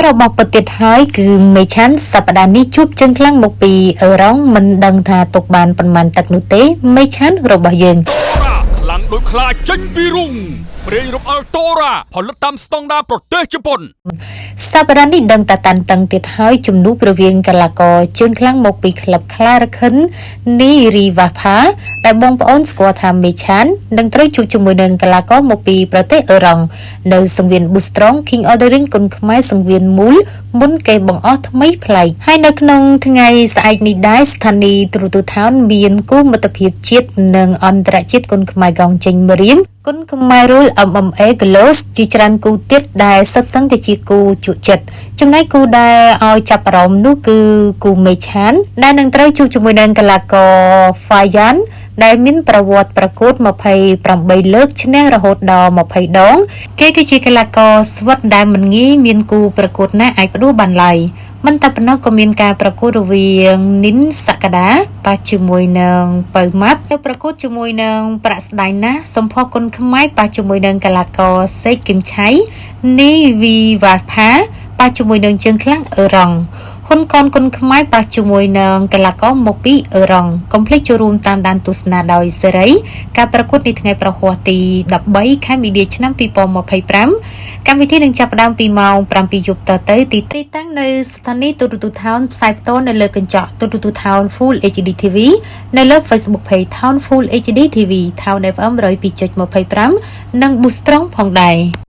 របស់ពិតទៀតហើយគឺមេឆាន់សប្តាហ៍នេះជួបជើងខ្លាំងមកពីអឺរ៉ុងមិនដឹងថាទុកបានប៉ុន្មានទឹកនោះទេមេឆាន់របស់យើងខ្លាំងដូចខ្លាចេញពីរុងព្រេងរំអិលតូរ៉ាផលិតតាមស្តង់ដារប្រទេសជប៉ុនសប្តាហ៍នេះដឹងតាតាន់តឹងទៀតហើយជំនួបរវាងកីឡាករជើងខ្លាំងមកពីក្លឹបខ្លារខិននីរីវ៉ាផាដែលបងប្អូនស្គាល់ថាមេឆាននឹងត្រូវជួបជាមួយនឹងកីឡាករមកពីប្រទេសអឺរ៉ុងនៅសង្វៀន Boostrong King of the Ring គុនខ្មែរសង្វៀនមូលមុនគេបង្អស់ថ្មីប្លែកហើយនៅក្នុងថ្ងៃស្អែកនេះដែរស្ថានីយ៍ទូរទស្សន៍ថោនមានគូមិត្តភាពជាតិនិងអន្តរជាតិគុនខ្មែរកងចេញមរៀងគុនខ្មែរ Rule MMA Gloss ជាច្រើនគូទៀតដែលសិតសឹងតែជាគូជក់ចិត្តចំណែកគូដែលឲ្យចាប់អារម្មណ៍នោះគឺគូមេឆានដែលនឹងត្រូវជួបជាមួយនឹងកីឡាករ Fayan ដែលមានប្រវត្តិប្រកួត28លើកឈ្នះរហូតដល់20ដងគេគឺជាកីឡាករស្វិតដែលមិនងាយមានគូប្រកួតណាអាចផ្ដួលបានឡើយមិនតែប៉ុណ្ណោះក៏មានការប្រកួតរវាងនីនសក្តាប៉ះជាមួយនឹងពៅម៉ាប់នៅប្រកួតជាមួយនឹងប្រាក់ស្ដាយណាសម្ផស្សគុនខ្មែរប៉ះជាមួយនឹងកីឡាករសេកគឹមឆៃនីវីវ៉ាផាប៉ះជាមួយនឹងជើងខ្លាំងអឺរ៉ុងហ៊ុនកនគុនខ្មែរប៉ះជាមួយនឹងកីឡាករមកពីអឺរ៉ុងកុំភ្លេចចូលរួមតាមដានទស្សនាដោយសេរីការប្រកួតនេះថ្ងៃប្រហ័សទី13ខែមីនាឆ្នាំ2025កម្មវិធីនឹងចាប់ផ្ដើមពីម៉ោង 7 យប់តទៅទីតាំងនៅស្ថានីយ៍ទូរទស្សន៍ថោនផ្សាយផ្ទាល់នៅលើកញ្ចក់ទូរទស្សន៍ថោន Full HD TV នៅលើ Facebook Page Town Full HD TV Town FM 102.25 និង Boostrong ផងដែរ